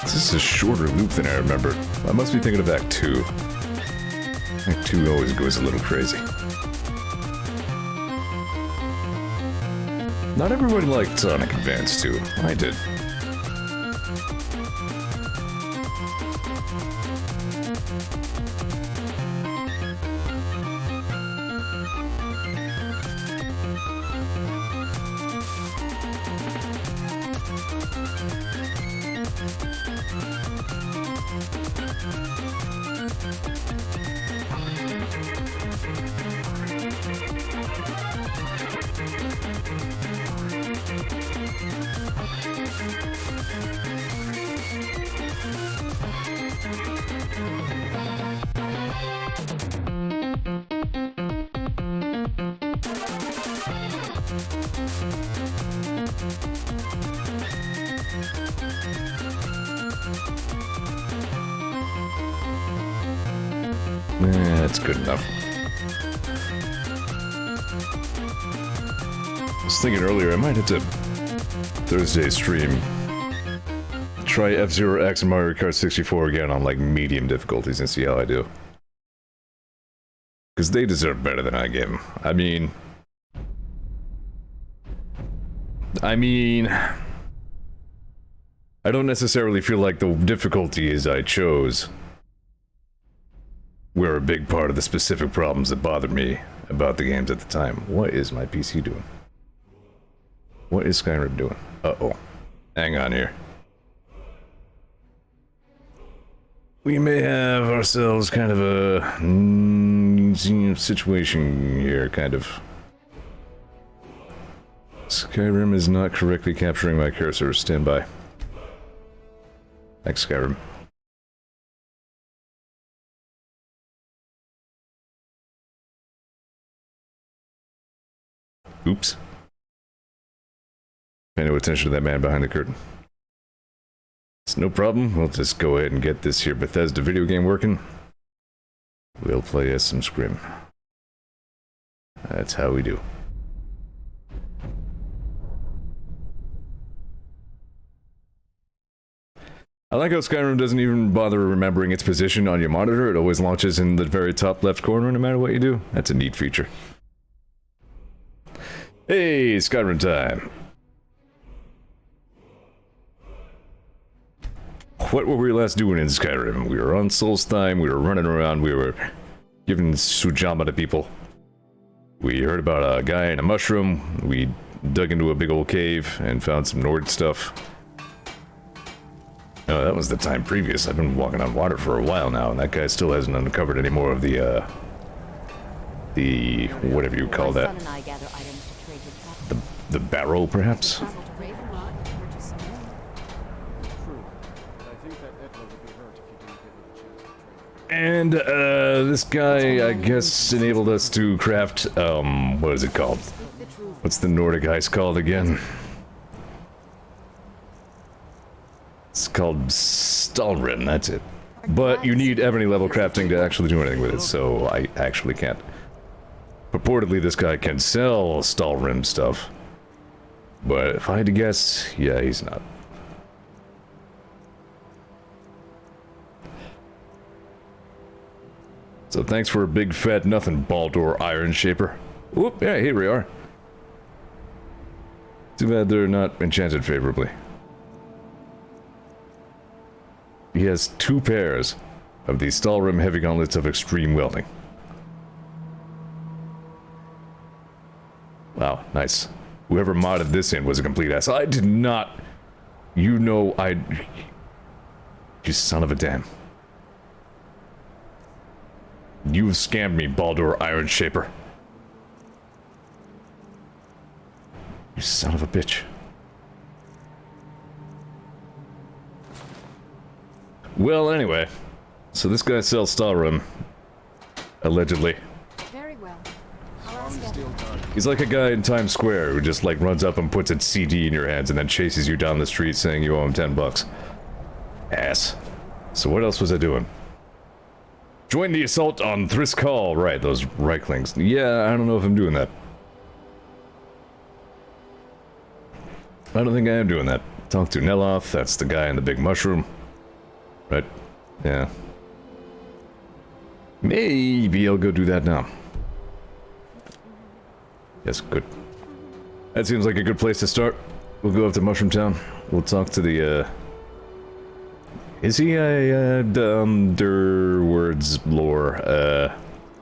This is a shorter loop than I remember. I must be thinking of Act 2. Act 2 always goes a little crazy. Not everybody liked Sonic Advance 2. I did. That's good enough. I was thinking earlier I might have to Thursday stream try F-Zero X and Mario Kart 64 again on like medium difficulties and see how I do. Because they deserve better than I give them. I mean, I don't necessarily feel like the difficulties I chose were a big part of the specific problems that bothered me about the games at the time. What is my PC doing? What is Skyrim doing? Uh-oh. Hang on here. We may have ourselves kind of a situation here, kind of. Skyrim is not correctly capturing my cursor. Stand by. Thanks, Skyrim. Oops. Pay no attention to that man behind the curtain. It's no problem. We'll just go ahead and get this here Bethesda video game working. We'll play as some Scrim. That's how we do. I like how Skyrim doesn't even bother remembering its position on your monitor. It always launches in the very top left corner no matter what you do. That's a neat feature. Hey, Skyrim time. What were we last doing in Skyrim? We were on Solstheim, we were running around, we were giving Sujama to people. We heard about a guy in a mushroom, we dug into a big old cave and found some Nord stuff. Oh, that was the time previous. I've been walking on water for a while now, and that guy still hasn't uncovered any more of the whatever you call that. The barrel, perhaps? And, this guy, I guess, enabled us to craft, what is it called? What's the Nordic ice called again? It's called Stalrim, that's it. But you need ebony level crafting to actually do anything with it, so I actually can't. Purportedly, this guy can sell Stalrim stuff. But if I had to guess, yeah, he's not. So thanks for a big fat nothing, Baldur Iron Shaper. Whoop, yeah, here we are. Too bad they're not enchanted favorably. He has 2 pairs of the Stalrim Heavy Gauntlets of Extreme Welding. Wow, nice. Whoever modded this in was a complete ass. I did not... You know You son of a damn. You've scammed me, Baldur Iron Shaper. You son of a bitch. Well, anyway. So this guy sells Stalrim. Allegedly. Very well. He's like a guy in Times Square who just like runs up and puts a CD in your hands and then chases you down the street saying you owe him 10 bucks. Ass. So what else was I doing? Join the assault on Thrisk Hall. Right, those Reiklings. Yeah, I don't know if I'm doing that. I don't think I am doing that. Talk to Neloth, that's the guy in the big mushroom. Right? Yeah. Maybe I'll go do that now. Yes, good. That seems like a good place to start. We'll go up to Mushroom Town. We'll talk to the, Is he a, words lore,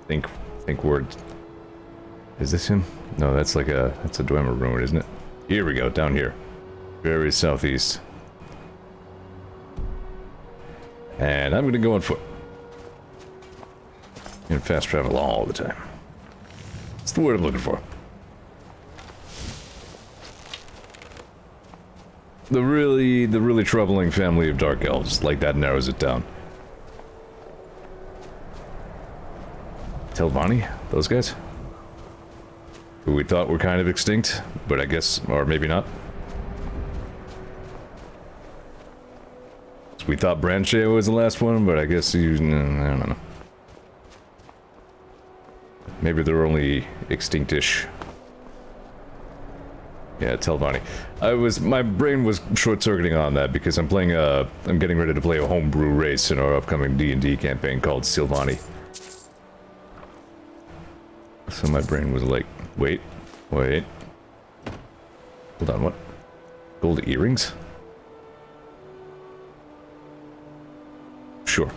think words. Is this him? No, that's like that's a Dwemer ruin, isn't it? Here we go, down here. Very southeast. And I'm gonna go on foot. And fast travel all the time. That's the word I'm looking for. The really troubling family of dark elves, like that narrows it down. Telvanni? Those guys? Who we thought were kind of extinct, but I guess, or maybe not. We thought Branche was the last one, but I guess I don't know. Maybe they're only extinct-ish. Yeah, Telvanni. My brain was short-circuiting on that because I'm playing I'm getting ready to play a homebrew race in our upcoming D&D campaign called Sylvani. So my brain was like, wait. Hold on, what? Gold earrings? Sure.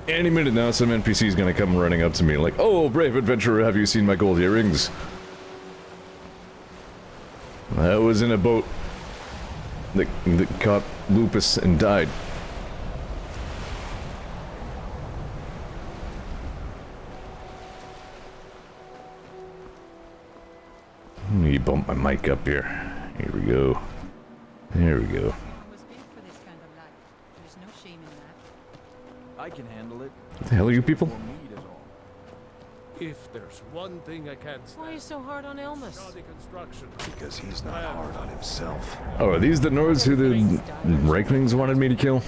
Any minute now, some NPC is gonna come running up to me like, "Oh, brave adventurer, have you seen my gold earrings?" I was in a boat that caught lupus and died. Let me bump my mic up here. Here we go. There we go. I can handle it. What the hell are you people? If there's one thing I can't stand, Why are you so hard on Elmas? shoddy construction. Because he's not hard on himself. Oh, are these the Nords who the Reiklings wanted me to kill?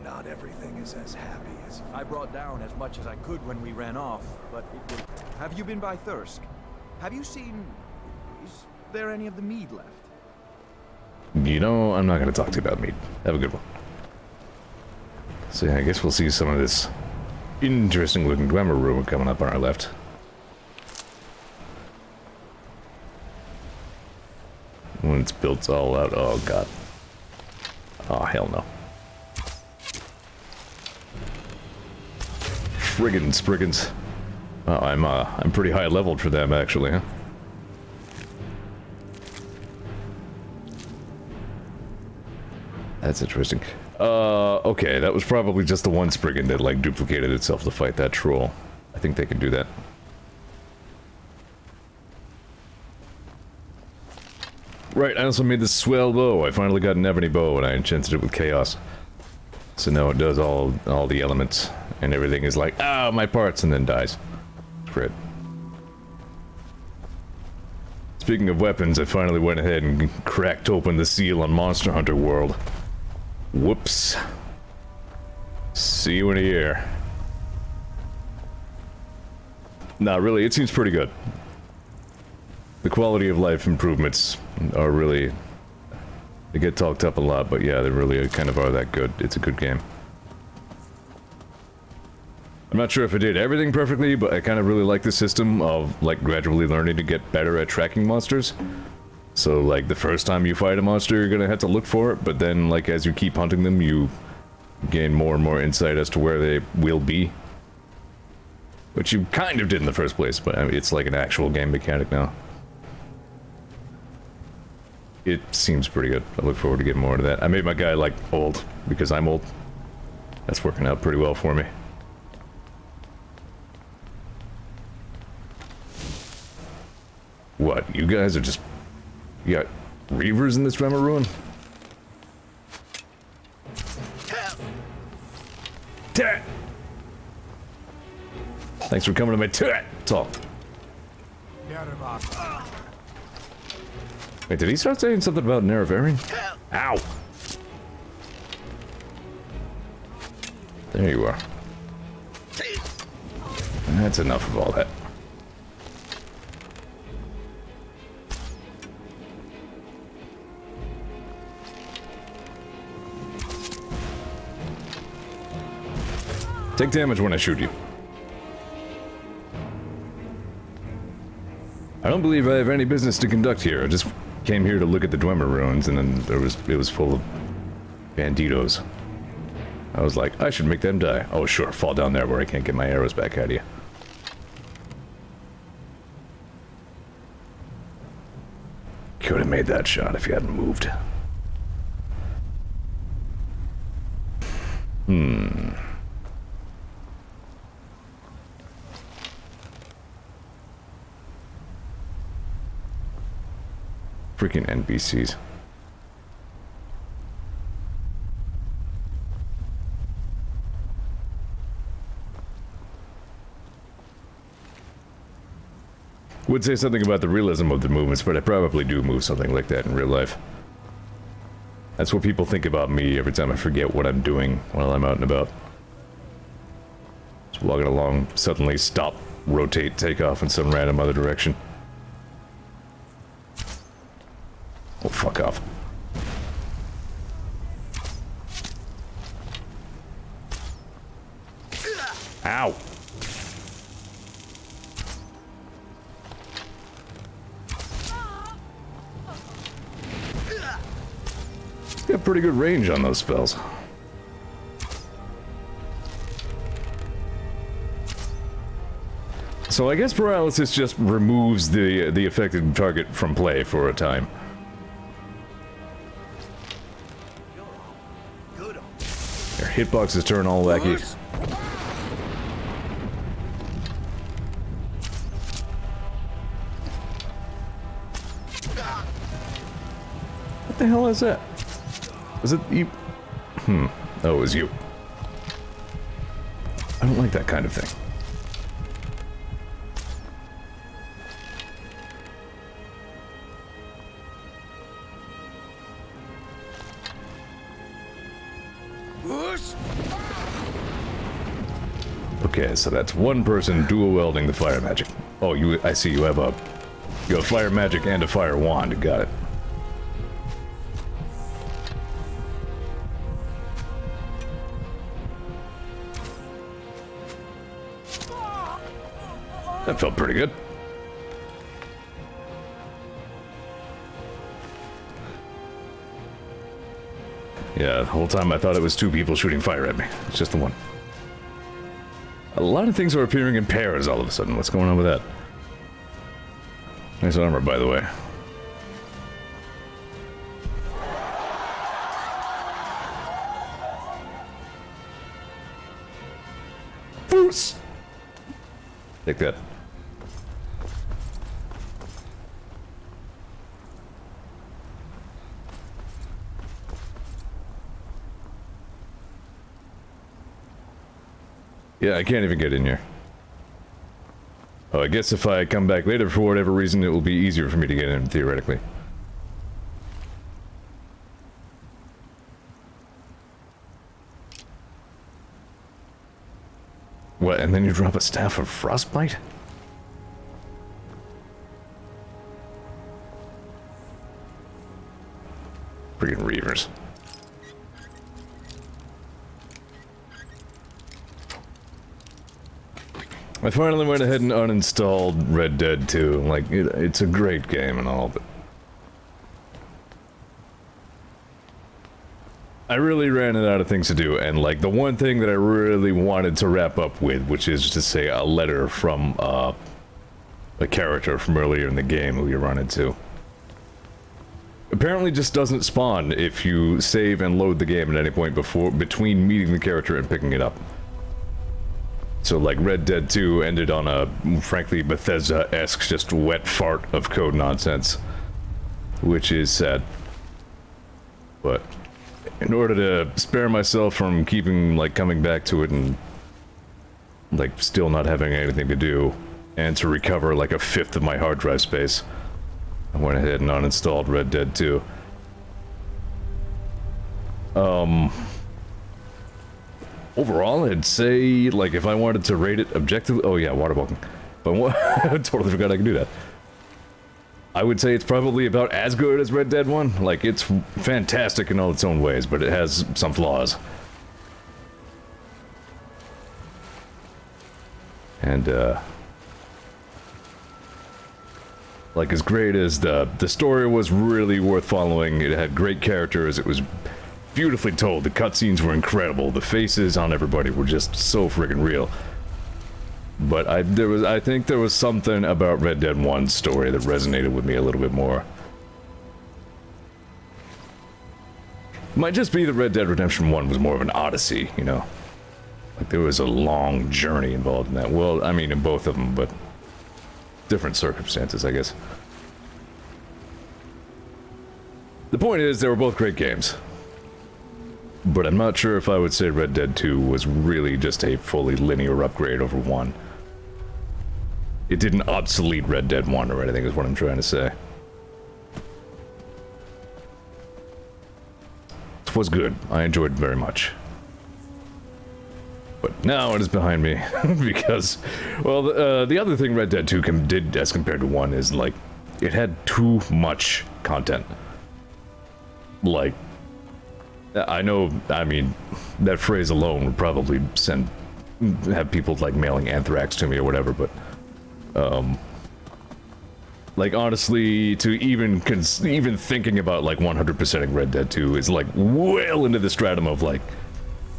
Not everything is as happy as you. I brought down as much as I could when we ran off, but it was... Have you been by Thirsk? Have you seen there any of the mead left? You know, I'm not going to talk to you about meat. Have a good one. So yeah, I guess we'll see some of this interesting looking Dwemer room coming up on our left. When it's built all out, oh god. Oh hell no. Friggin' spriggins. Oh, I'm pretty high leveled for them actually, huh? That's interesting. Okay, that was probably just the one Spriggan that, like, duplicated itself to fight that troll. I think they could do that. Right, I also made this swell bow. I finally got an ebony bow and I enchanted it with chaos. So now it does all the elements, and everything is like, ah, my parts, and then dies. Great. Speaking of weapons, I finally went ahead and cracked open the seal on Monster Hunter World. Whoops. See you in a year. Nah, really, it seems pretty good. The quality of life improvements are really... They get talked up a lot, but yeah, they really kind of are that good. It's a good game. I'm not sure if it did everything perfectly, but I kind of really like the system of, like, gradually learning to get better at tracking monsters. So, like, the first time you fight a monster, you're gonna have to look for it, but then, like, as you keep hunting them, you gain more and more insight as to where they will be. Which you kind of did in the first place, but I mean, it's like an actual game mechanic now. It seems pretty good. I look forward to getting more into that. I made my guy, like, old, because I'm old. That's working out pretty well for me. What, you guys are just... You got reavers in this Dwemer ruin? Tat! Thanks for coming to my talk. Wait, did he start saying something about Nerevarine? Ow! There you are. That's enough of all that. Take damage when I shoot you. I don't believe I have any business to conduct here. I just came here to look at the Dwemer ruins, and then it was full of banditos. I was like, I should make them die. Oh sure, fall down there where I can't get my arrows back out of you. Could have made that shot if you hadn't moved. Freaking NPCs. Would say something about the realism of the movements, but I probably do move something like that in real life. That's what people think about me every time I forget what I'm doing while I'm out and about. Just walking along, suddenly stop, rotate, take off in some random other direction. Oh, fuck off. Ow! He's got pretty good range on those spells. So I guess paralysis just removes the affected target from play for a time. Your hitboxes turn all wacky. What the hell is that? Was it you? Oh, it was you. I don't like that kind of thing. Okay, so that's one person dual wielding the fire magic. Oh, I see you have a Go fire magic and a fire wand. Got it. That felt pretty good. Yeah, the whole time I thought it was two people shooting fire at me. It's just the one. A lot of things are appearing in pairs all of a sudden. What's going on with that? Nice armor, by the way. Foos! Take that. Yeah, I can't even get in here. Oh, I guess if I come back later for whatever reason, it will be easier for me to get in, theoretically. What, and then you drop a staff of frostbite? Friggin' Reavers. I finally went ahead and uninstalled Red Dead 2. Like, it's a great game and all, but I really ran out of things to do, and like the one thing that I really wanted to wrap up with, which is to say a letter from a character from earlier in the game who you run into, apparently just doesn't spawn if you save and load the game at any point between meeting the character and picking it up. So like Red Dead 2 ended on a, frankly, Bethesda-esque just wet fart of code nonsense, which is sad. But in order to spare myself from coming back to it and like still not having anything to do, and to recover like a fifth of my hard drive space, I went ahead and uninstalled Red Dead 2. Overall, I'd say, like, if I wanted to rate it objectively... Oh, yeah, water walking. But I totally forgot I could do that. I would say it's probably about as good as Red Dead 1. Like, it's fantastic in all its own ways, but it has some flaws. And, like, as great as the story was really worth following, it had great characters, it was beautifully told, the cutscenes were incredible, the faces on everybody were just so friggin' real. But I think there was something about Red Dead 1's story that resonated with me a little bit more. Might just be that Red Dead Redemption 1 was more of an odyssey, you know? Like, there was a long journey involved in that. Well, I mean, in both of them, but different circumstances, I guess. The point is, they were both great games. But I'm not sure if I would say Red Dead 2 was really just a fully linear upgrade over 1. It didn't obsolete Red Dead 1 or anything, is what I'm trying to say. It was good. I enjoyed it very much. But now it is behind me, because, well, the other thing Red Dead 2 did as compared to 1 is, like, it had too much content. Like, I know, I mean, that phrase alone would probably have people, like, mailing anthrax to me or whatever, but, like, honestly, to even thinking about, like, 100%ing Red Dead 2 is, like, well into the stratum of, like,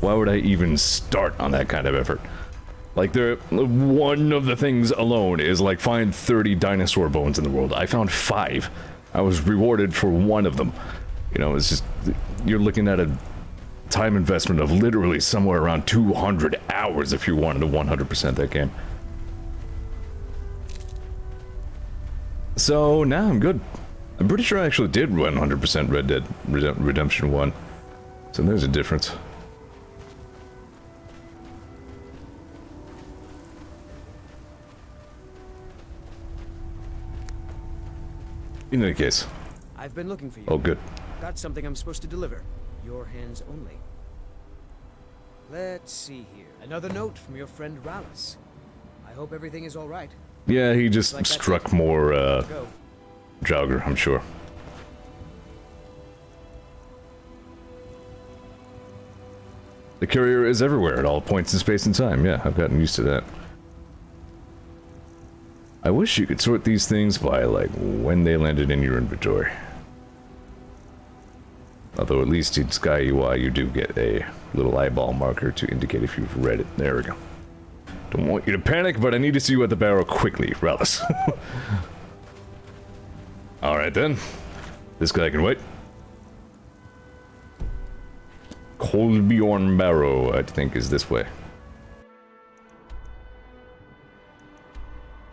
why would I even start on that kind of effort? Like, one of the things alone is, like, find 30 dinosaur bones in the world. I found 5. I was rewarded for 1 of them. You know, it's just, you're looking at a time investment of literally somewhere around 200 hours if you wanted to 100% that game. So, now I'm good. I'm pretty sure I actually did 100% Red Dead Redemption 1. So there's a difference. In any case. I've been looking for you. Oh, good. Got something I'm supposed to deliver. Your hands only. Let's see here. Another note from your friend Rallis. I hope everything is all right. Yeah, he just Like that's struck it. more, Go. jogger, I'm sure. The courier is everywhere at all points in space and time. Yeah, I've gotten used to that. I wish you could sort these things by, like, when they landed in your inventory. Although at least in Sky UI you do get a little eyeball marker to indicate if you've read it. There we go. Don't want you to panic, but I need to see you at the barrel quickly, Rallis. Alright then. This guy can wait. Kolbjorn Barrow, I think, is this way.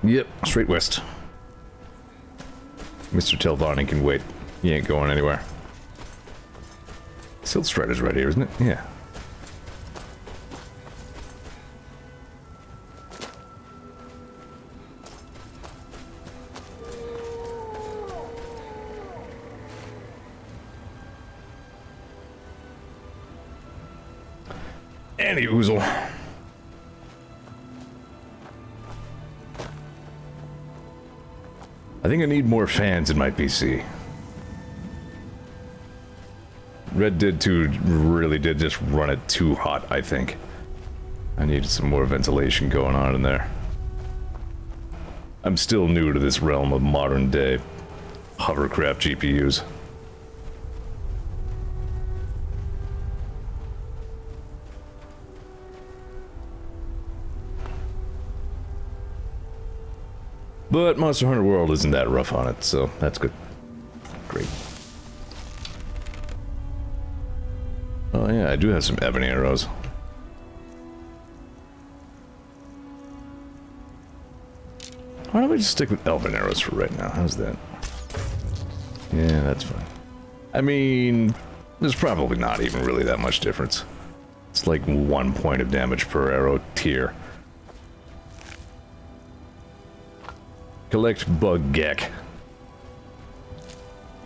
Yep, straight west. Mr. Telvanni can wait. He ain't going anywhere. Silt Strider's right here, isn't it? Yeah. Any oozle. I think I need more fans in my PC. Red Dead 2 really did just run it too hot, I think. I needed some more ventilation going on in there. I'm still new to this realm of modern day hovercraft GPUs. But Monster Hunter World isn't that rough on it, so that's good. Great. Oh yeah, I do have some ebony arrows. Why don't we just stick with elven arrows for right now? How's that? Yeah, that's fine. I mean, there's probably not even really that much difference. It's like 1 point of damage per arrow tier. Collect bug gack.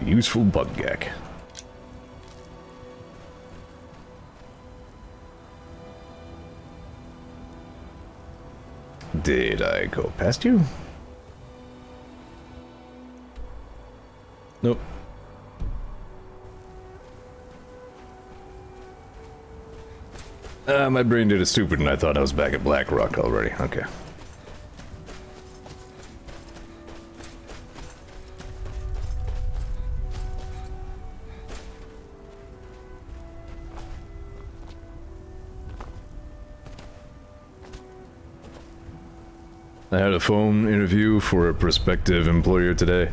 Useful bug gack. Did I go past you? Nope. My brain did it stupid and I thought I was back at Blackrock already. Okay. I had a phone interview for a prospective employer today.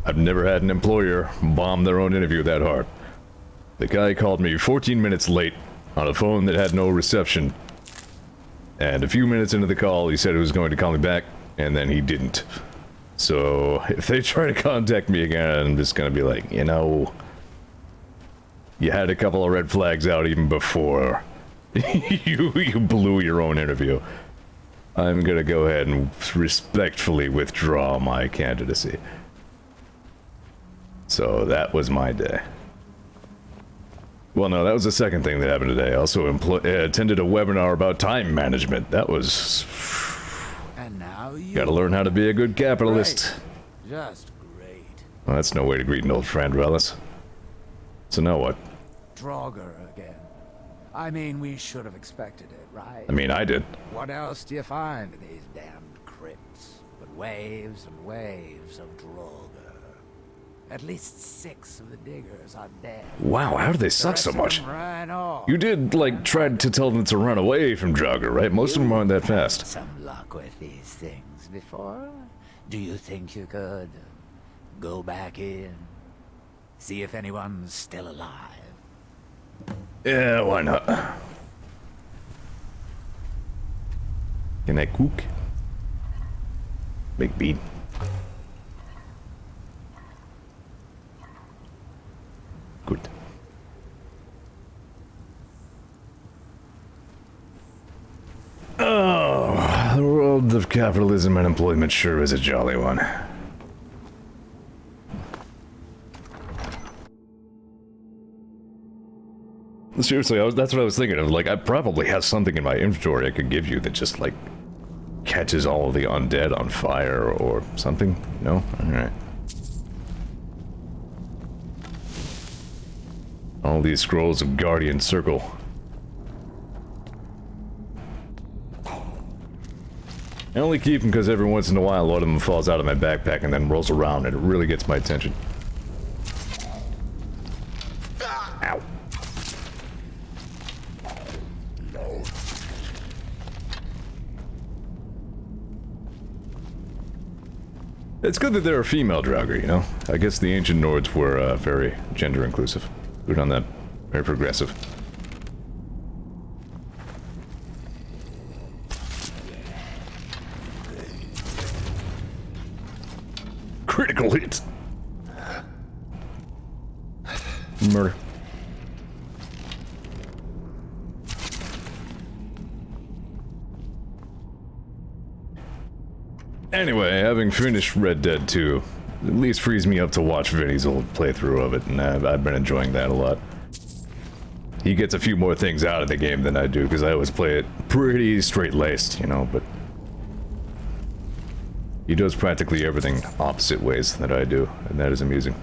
I've never had an employer bomb their own interview that hard. The guy called me 14 minutes late on a phone that had no reception. And a few minutes into the call, he said he was going to call me back, and then he didn't. So, if they try to contact me again, I'm just gonna be like, you know, you had a couple of red flags out even before you blew your own interview. I'm gonna go ahead and respectfully withdraw my candidacy. So that was my day. Well, no, that was the second thing that happened today. I also attended a webinar about time management. That was... And now you... Gotta learn how to be a good capitalist. Great. Just great. Well, that's no way to greet an old friend, Rellis. So now what? Draugr again. I mean, we should have expected it, right? I mean, I did. What else do you find in these damned crypts? But waves and waves of Draugr. At least 6 of the diggers are dead. Wow, how do they suck so much? Right off. You did, like, try to tell them to run away from Draugr, right? Most of them aren't that fast. Some luck with these things before? Do you think you could go back in? See if anyone's still alive? Yeah, why not? Can I cook? Make bean. Good. Oh, the world of capitalism and employment sure is a jolly one. Seriously, that's what I was thinking of. Like, I probably have something in my inventory I could give you that just, like, catches all of the undead on fire or something? No? Alright. All these scrolls of Guardian Circle. I only keep them because every once in a while one of them falls out of my backpack and then rolls around and it really gets my attention. Ow. It's good that there are female Draugr, you know? I guess the ancient Nords were very gender inclusive. Good on that. Very progressive. Critical hit! Murder. Anyway, having finished Red Dead 2, at least frees me up to watch Vinny's old playthrough of it, and I've been enjoying that a lot. He gets a few more things out of the game than I do, because I always play it pretty straight-laced, you know, but he does practically everything opposite ways that I do, and that is amusing.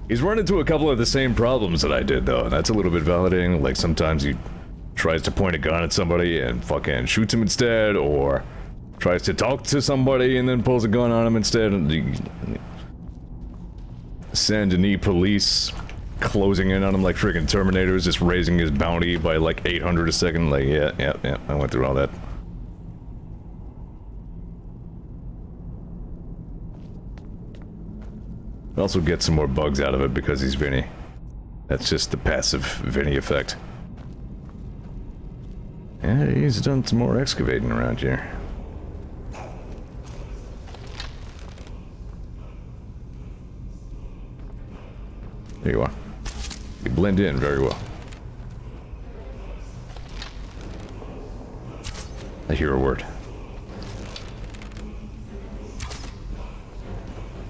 He's run into a couple of the same problems that I did, though, and that's a little bit validating. Like, sometimes he tries to point a gun at somebody and fucking shoots him instead, or tries to talk to somebody and then pulls a gun on him instead. And Saint Denis police closing in on him like friggin' Terminators, just raising his bounty by like 800 a second. Like, yeah, I went through all that. Also get some more bugs out of it because he's Vinny. That's just the passive Vinny effect. Yeah, he's done some more excavating around here. There you are. You blend in very well. I hear a word.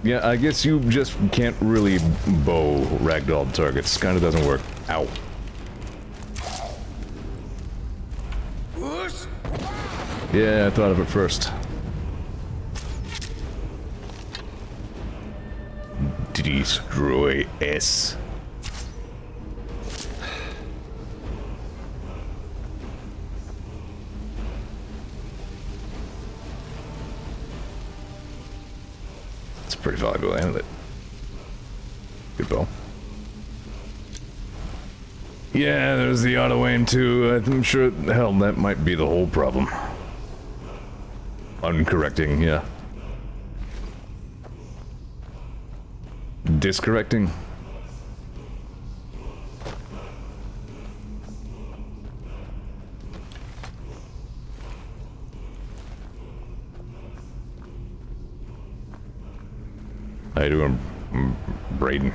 Yeah, I guess you just can't really bow ragdoll targets. Kinda doesn't work. Ow. Yeah, I thought of it first. Destroy S. It's pretty valuable, ain't it? Good bow. Yeah, there's the auto aim too. I'm sure, hell, that might be the whole problem. Uncorrecting, yeah. Discorrecting? How you doing, Braden?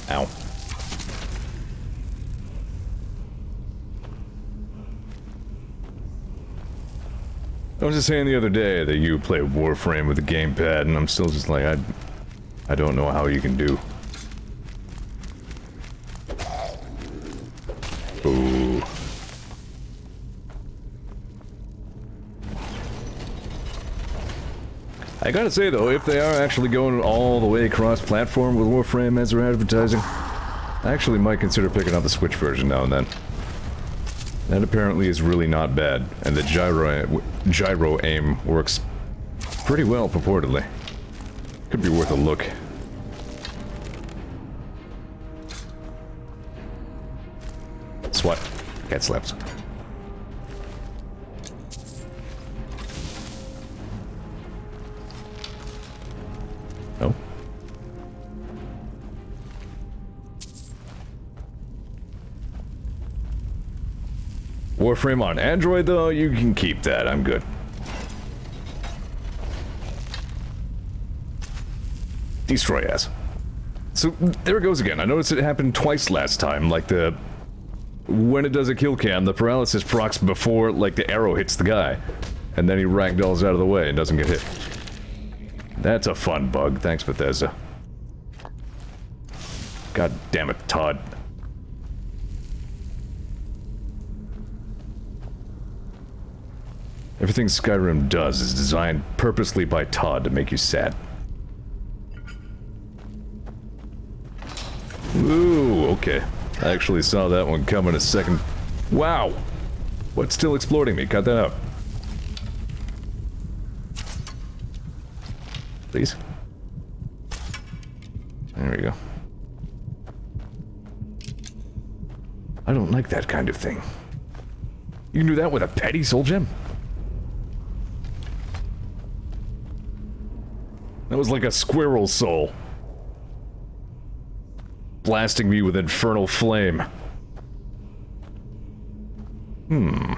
Ow. I was just saying the other day that you play Warframe with a gamepad, and I'm still just like, I don't know how you can do. Ooh. I gotta say though, if they are actually going all the way cross-platform with Warframe as they're advertising, I actually might consider picking up the Switch version now and then. That apparently is really not bad, and the gyro aim works pretty well purportedly. Could be worth a look. Swat. Cat slaps. No. Warframe on Android, though, you can keep that. I'm good. Destroy ass. So, there it goes again. I noticed it happened twice last time, like the... When it does a kill cam, the paralysis procs before, like, the arrow hits the guy. And then he ragdolls out of the way and doesn't get hit. That's a fun bug. Thanks, Bethesda. God damn it, Todd. Everything Skyrim does is designed purposely by Todd to make you sad. Ooh, okay. I actually saw that one coming a second. Wow! What's still exploding me? Cut that out. Please. There we go. I don't like that kind of thing. You can do that with a petty soul gem? That was like a squirrel soul. Blasting me with infernal flame. Nope.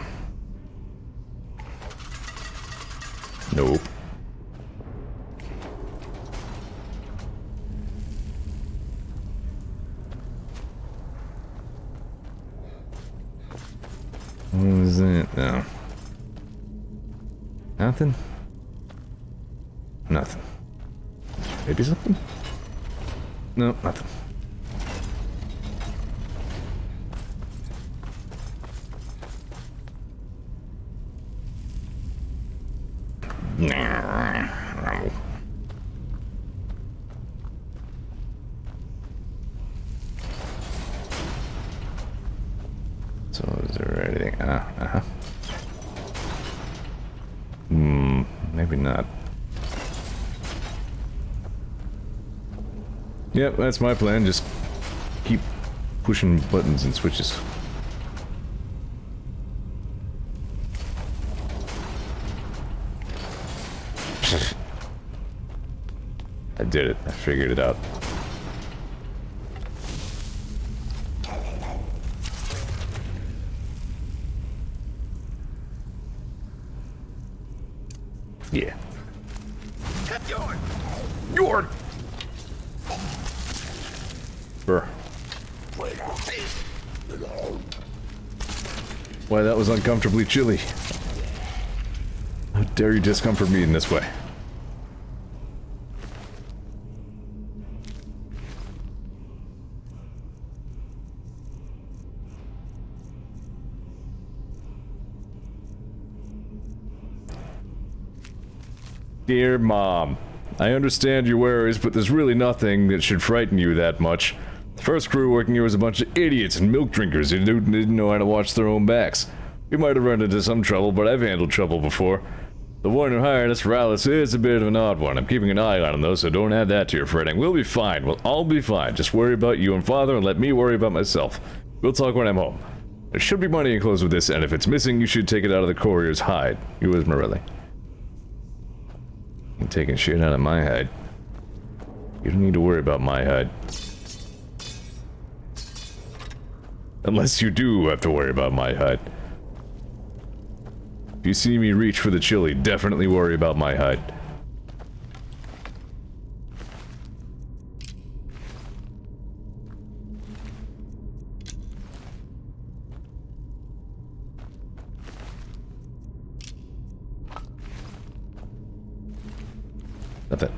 What was it? No. Nothing? Nothing. Maybe something? No, nothing. So is there anything? Maybe not. Yep, that's my plan. Just keep pushing buttons and switches. I did it. I figured it out. Yeah. Yord! Brr. Why, that was uncomfortably chilly. How dare you discomfort me in this way? Dear Mom, I understand your worries, but there's really nothing that should frighten you that much. The first crew working here was a bunch of idiots and milk drinkers who didn't know how to watch their own backs. We might have run into some trouble, but I've handled trouble before. The one who hired us, Rallis, is a bit of an odd one. I'm keeping an eye on him, though, so don't add that to your fretting. We'll be fine. We'll all be fine. Just worry about you and Father, and let me worry about myself. We'll talk when I'm home. There should be money enclosed with this, and if it's missing, you should take it out of the courier's hide. Yours, Morelli. You're taking shit out of my hide. You don't need to worry about my hide. Unless you do have to worry about my hide. If you see me reach for the chili, definitely worry about my hide. Nothing.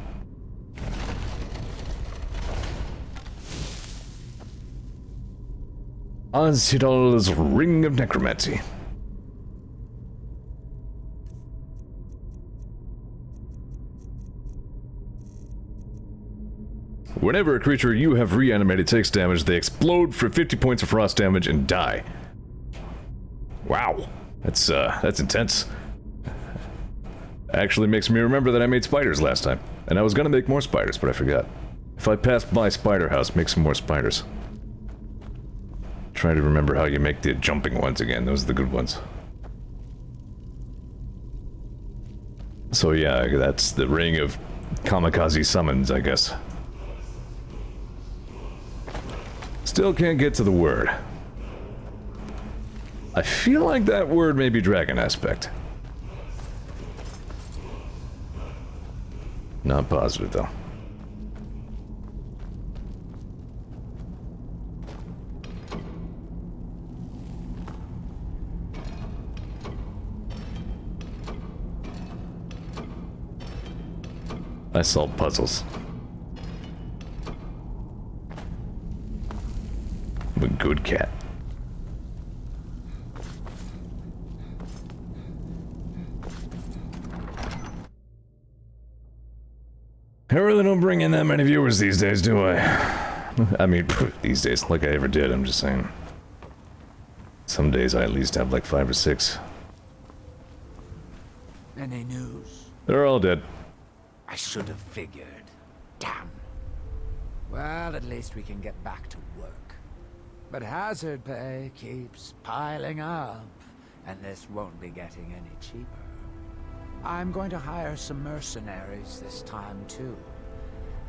Azidal's Ring of Necromancy. Whenever a creature you have reanimated takes damage, they explode for 50 points of frost damage and die. Wow. That's intense. Actually makes me remember that I made spiders last time. And I was gonna make more spiders, but I forgot. If I pass by Spider House, make some more spiders. Try to remember how you make the jumping ones again. Those are the good ones. So yeah, that's the ring of kamikaze summons, I guess. Still can't get to the word. I feel like that word may be dragon aspect. Not positive, though. I solve puzzles. I'm a good cat. I really don't bring in that many viewers these days, do I? I mean, these days, like I ever did, I'm just saying. Some days I at least have like 5 or 6. Any news? They're all dead. I should have figured. Damn. Well, at least we can get back to work. But hazard pay keeps piling up, and this won't be getting any cheaper. I'm going to hire some mercenaries this time, too.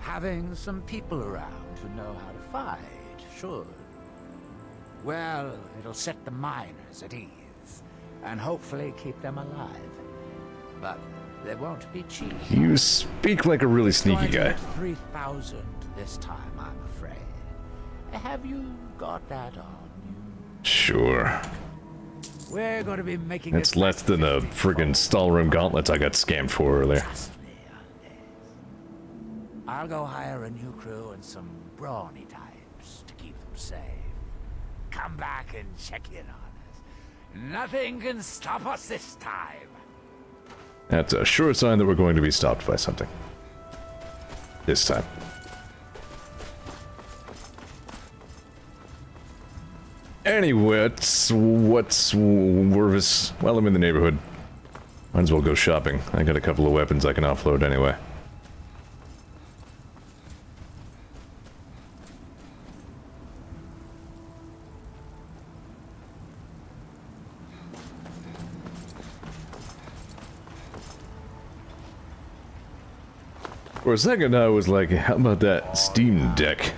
Having some people around who know how to fight should. Well, it'll set the miners at ease, and hopefully keep them alive. But they won't be cheap. You speak like a really sneaky guy. 3,000 this time, I'm afraid. Have you got that on you? Sure. We're going to be making It's less than the friggin' Stallroom gauntlets I got scammed for earlier. Trust me on this. I'll go hire a new crew and some brawny types to keep them safe. Come back and check in on us. Nothing can stop us this time. That's a sure sign that we're going to be stopped by something. This time. Anyway, what's Wervis? Well, I'm in the neighborhood. Might as well go shopping. I got a couple of weapons I can offload anyway. For a second I was like, how about that Steam Deck?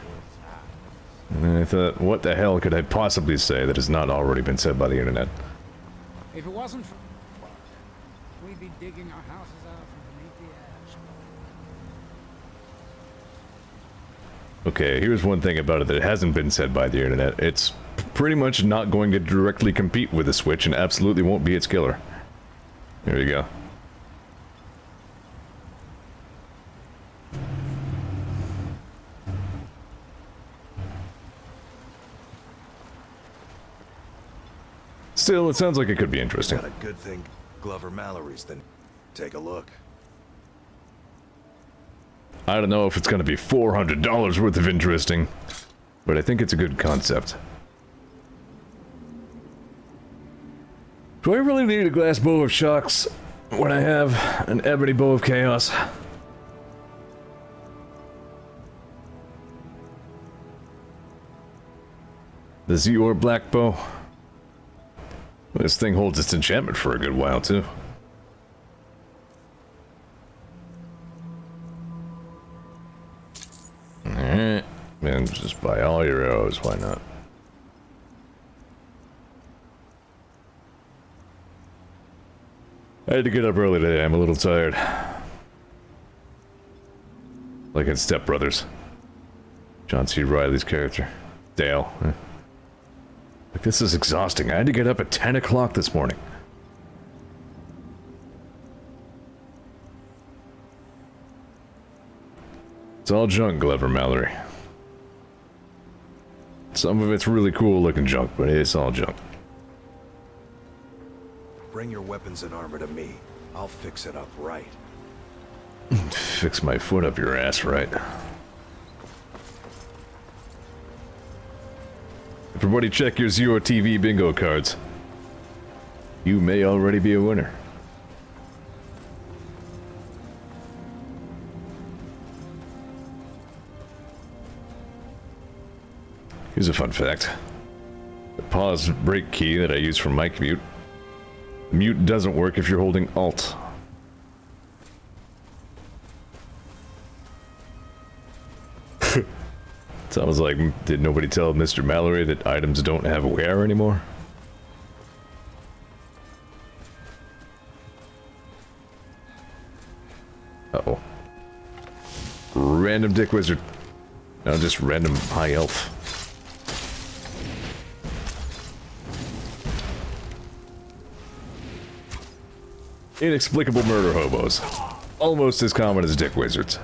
And then I thought, what the hell could I possibly say that has not already been said by the internet? If it wasn't for... we'd be digging our houses out from beneath the ash. Okay, here's one thing about it that hasn't been said by the internet. It's pretty much not going to directly compete with the Switch and absolutely won't be its killer. There you go. Still, it sounds like it could be interesting. Got a good thing Glover Mallory's then. Take a look. I don't know if it's gonna be $400 worth of interesting, but I think it's a good concept. Do I really need a glass bow of shocks when I have an ebony bow of chaos? The Zeor black bow. This thing holds its enchantment for a good while, too. Alright. And just buy all your arrows, why not? I had to get up early today, I'm a little tired. Like in Step Brothers. John C. Reilly's character. Dale. Like, this is exhausting. I had to get up at 10 o'clock this morning. It's all junk, Glover Mallory. Some of it's really cool looking junk, but it's all junk. Bring your weapons and armor to me. I'll fix it up right. Fix my foot up your ass, right? Everybody check your Zeor TV bingo cards. You may already be a winner. Here's a fun fact. The pause break key that I use for mic mute. Mute doesn't work if you're holding Alt. So I was like, did nobody tell Mr. Mallory that items don't have wear anymore? Uh-oh. Random dick wizard. No, just random high elf. Inexplicable murder hobos. almost as common as dick wizards.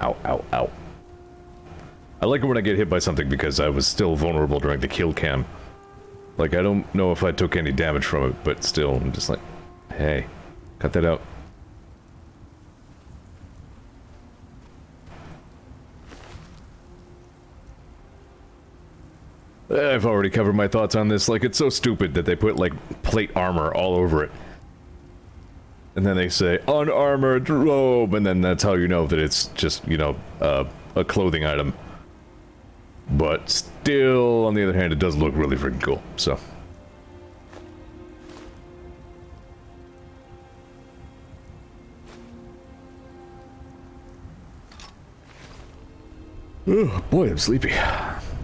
Ow, ow, ow. I like it when I get hit by something because I was still vulnerable during the kill cam. Like, I don't know if I took any damage from it, but still, I'm just like, hey, cut that out. I've already covered my thoughts on this. Like, it's so stupid that they put, like, plate armor all over it. And then they say, unarmored robe, and then that's how you know that it's just, you know, a clothing item. But still, on the other hand, it does look really freaking cool, so. Oh, boy, I'm sleepy.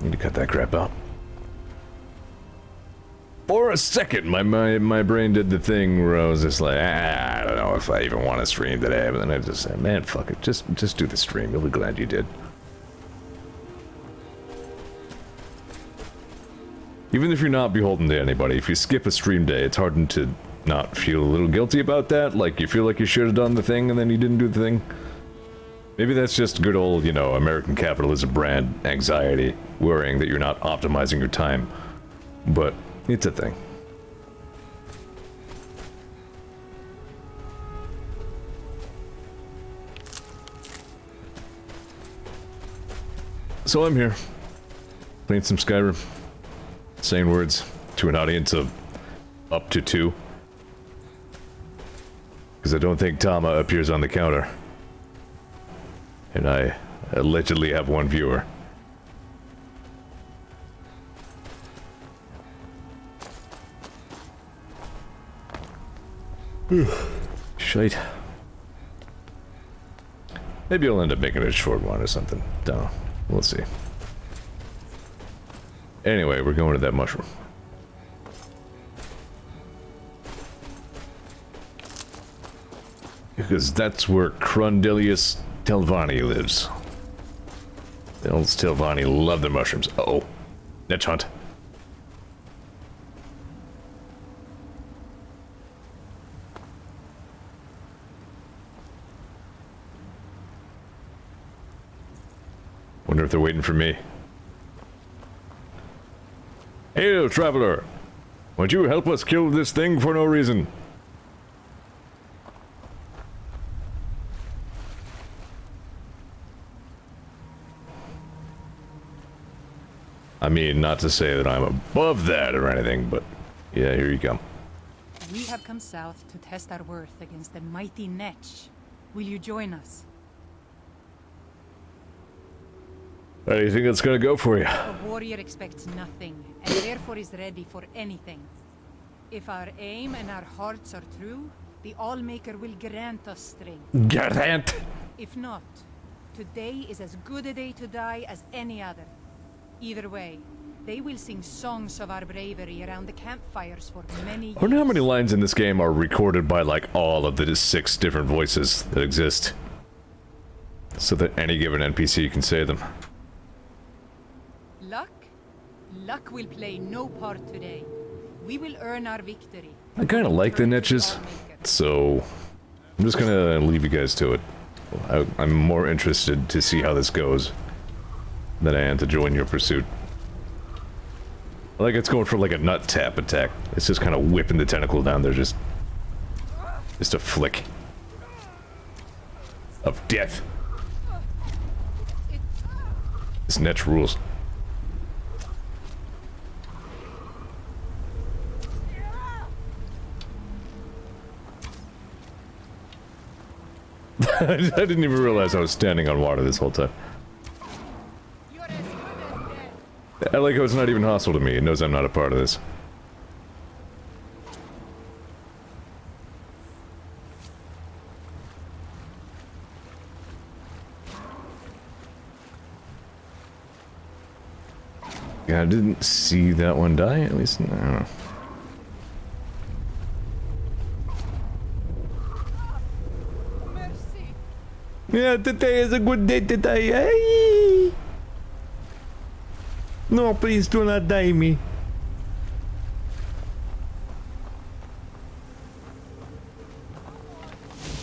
Need to cut that crap out. For a second, my brain did the thing where I was just like, I don't know if I even want to stream today, but then I just said, man, fuck it, just do the stream. You'll be glad you did. Even if you're not beholden to anybody, if you skip a stream day, it's hard to not feel a little guilty about that. Like, you feel like you should have done the thing and then you didn't do the thing. Maybe that's just good old, you know, American capitalism brand anxiety, worrying that you're not optimizing your time. But it's a thing. So I'm here, playing some Skyrim, saying words to an audience of up to 2. Because I don't think Tama appears on the counter. And I allegedly have 1 viewer. Shite. Maybe I'll end up making it a short one or something. Don't know. We'll see. Anyway, we're going to that mushroom. Because that's where Crundilius Telvanni lives. The old Telvanni love their mushrooms. Uh-oh. Niche hunt. Wonder if they're waiting for me. Hail, traveler! Won't you help us kill this thing for no reason? I mean, not to say that I'm above that or anything, but yeah, here you come. We have come south to test our worth against the mighty Netch. Will you join us? How do you think that's gonna go for you? A warrior expects nothing, and therefore is ready for anything. If our aim and our hearts are true, the Allmaker will grant us strength. Grant! If not, today is as good a day to die as any other. Either way, they will sing songs of our bravery around the campfires for many years. I wonder how many lines in this game are recorded by, like, all of the 6 different voices that exist. So that any given NPC can say them. Luck? Luck will play no part today. We will earn our victory. I kinda like the niches, so I'm just gonna leave you guys to it. I'm more interested to see how this goes than I am to join your pursuit. I like it's going for like a nut tap attack. It's just kind of whipping the tentacle down there, just a flick of death. This Netch rules. I didn't even realize I was standing on water this whole time. I like how it's not even hostile to me. It knows I'm not a part of this. Yeah, I didn't see that one die, at least, I don't know. Yeah, today is a good day today. Hey! No, please do not die me.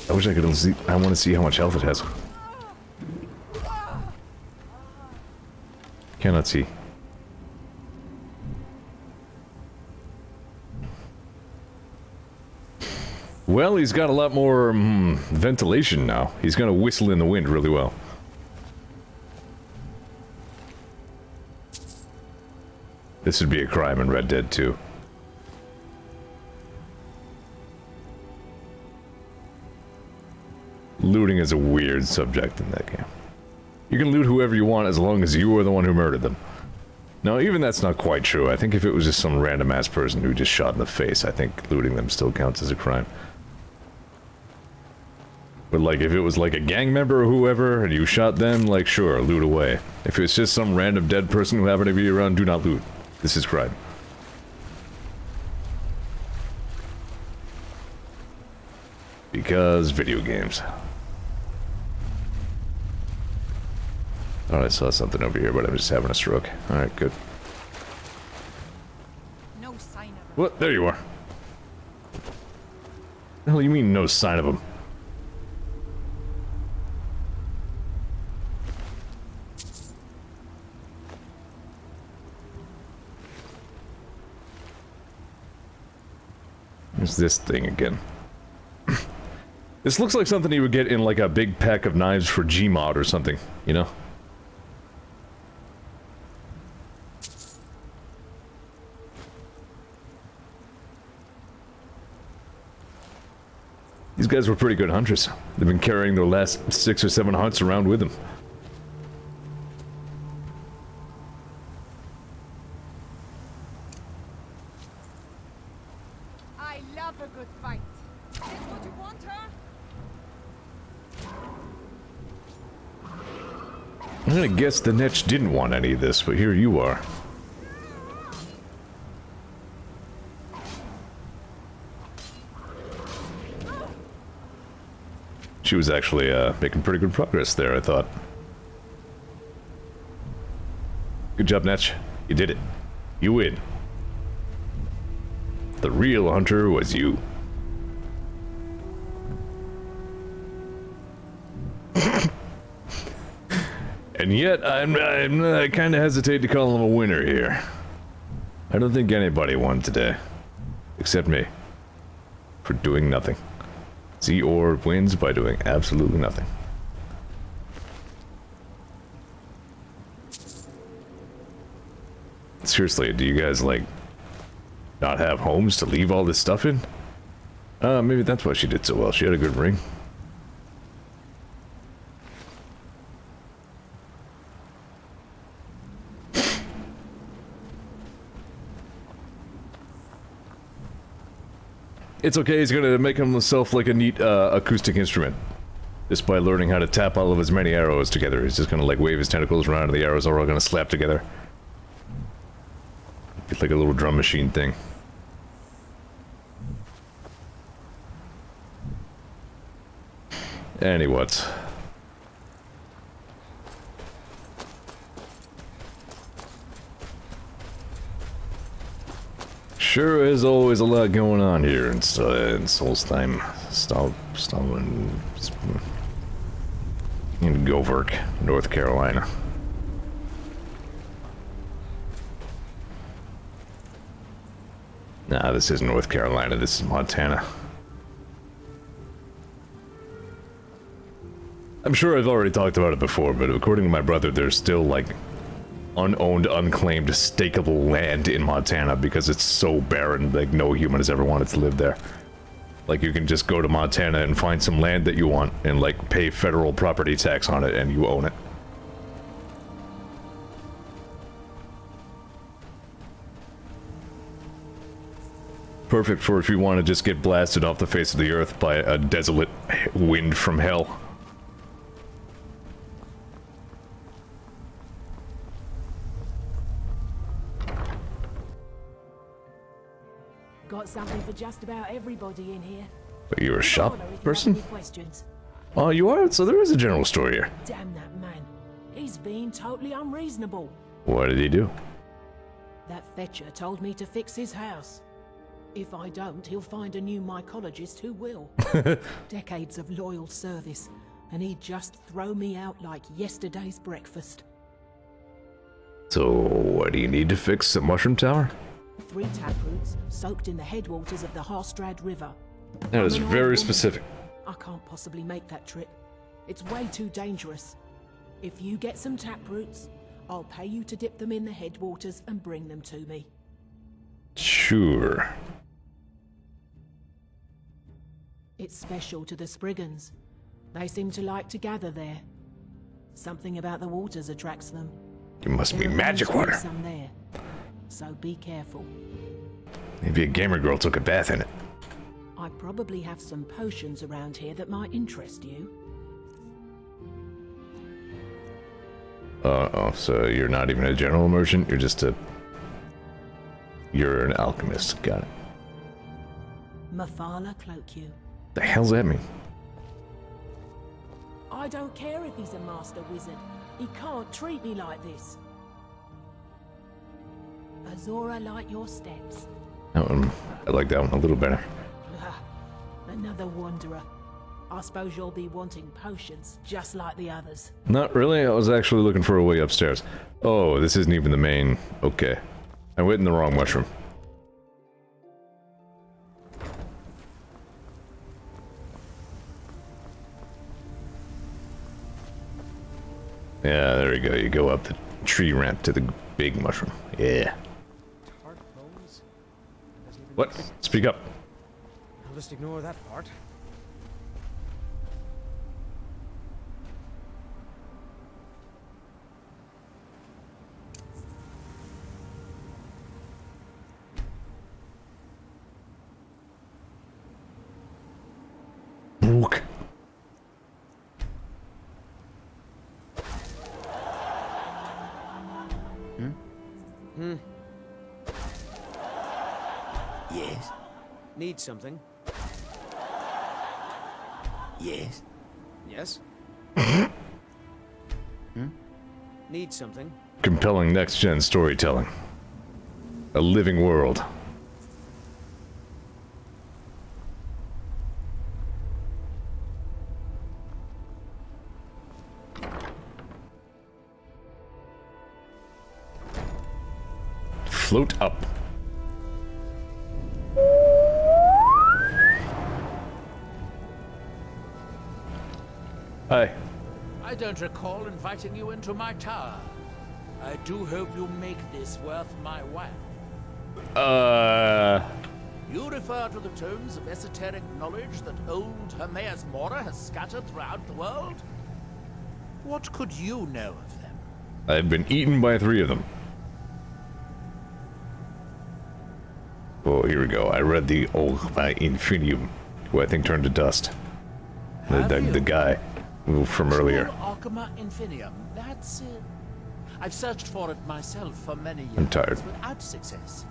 I wish I could see. I want to see how much health it has. Cannot see. Well, he's got a lot more ventilation now. He's gonna whistle in the wind really well. This would be a crime in Red Dead 2. Looting is a weird subject in that game. You can loot whoever you want as long as you are the one who murdered them. No, even that's not quite true. I think if it was just some random ass person who just shot in the face, I think looting them still counts as a crime. But like, if it was like a gang member or whoever, and you shot them, like, sure, loot away. If it's just some random dead person who happened to be around, do not loot. This is crime. Because video games. Oh, I saw something over here, but I'm just having a stroke. Alright, good. No sign of her. What? There you are. The hell you mean, no sign of him? There's this thing again. This looks like something you would get in like a big pack of knives for Gmod or something, you know? These guys were pretty good hunters. They've been carrying their last 6 or 7 hunts around with them. I love a good fight. Is this what you want, her? I'm gonna guess the Netch didn't want any of this, but here you are. She was actually making pretty good progress there, I thought. Good job, Netch. You did it. You win. The real hunter was you. And yet, I kind of hesitate to call him a winner here. I don't think anybody won today. Except me. For doing nothing. Zeor wins by doing absolutely nothing. Seriously, do you guys, like, not have homes to leave all this stuff in? Maybe that's why she did so well. She had a good ring. It's okay, he's gonna make himself like a neat acoustic instrument. Just by learning how to tap all of his many arrows together. He's just gonna like wave his tentacles around and the arrows are all gonna slap together. It's like a little drum machine thing. Anyways. Sure is always a lot going on here in Solstheim. In Goverk, North Carolina. Nah, this isn't North Carolina, this is Montana. I'm sure I've already talked about it before, but according to my brother, there's still, like, unowned, unclaimed, stakeable land in Montana because it's so barren, like, no human has ever wanted to live there. Like, you can just go to Montana and find some land that you want and, like, pay federal property tax on it and you own it. Perfect for if you want to just get blasted off the face of the earth by a desolate wind from hell. Got something for just about everybody in here. But you're a shop Holler if you have person? any questions. Oh, you are? So there is a general store here. Damn that man. He's being totally unreasonable. What did he do? That fetcher told me to fix his house. If I don't, he'll find a new mycologist who will. Decades of loyal service, and he'd just throw me out like yesterday's breakfast. So, what do you need to fix the mushroom tower? 3 taproots soaked in the headwaters of the Harstrad River. That is I'm an old very woman. specific. I can't possibly make that trip. It's way too dangerous. If you get some taproots, I'll pay you to dip them in the headwaters and bring them to me. Sure. It's special to the Spriggans. They seem to like to gather there. Something about the waters attracts them. It must be There are magic bound to be water. some there, so be careful. Maybe a gamer girl took a bath in it. I probably have some potions around here that might interest you. Oh, so you're not even a general merchant, you're just a... You're an alchemist, got it. Mafala cloak you. The hell's that mean? I don't care if he's a master wizard. He can't treat me like this. Azora light your steps. That one, I like that one a little better. Ah, another wanderer. I suppose you'll be wanting potions, just like the others. Not really, I was actually looking for a way upstairs. Oh, this isn't even the main... Okay. I went in the wrong mushroom. Yeah, there we go. You go up the tree ramp to the big mushroom. Yeah. Tart bones? Doesn't even What? make sense. Speak up. I'll just ignore that part. Look. Yes, Need something? yes. Yes? Need something? Compelling next-gen storytelling. A living world. Float up. Hi. I don't recall inviting you into my tower. I do hope you make this worth my while. You refer to the tomes of esoteric knowledge that old Hermaeus Mora has scattered throughout the world? What could you know of them? I've been eaten by 3 of them. Oh, here we go. I read the Ultima Infinium, who I think turned to dust. The guy from earlier. Ultima Infinium, that's it. I've searched for it myself for many years. I'm tired. Without success.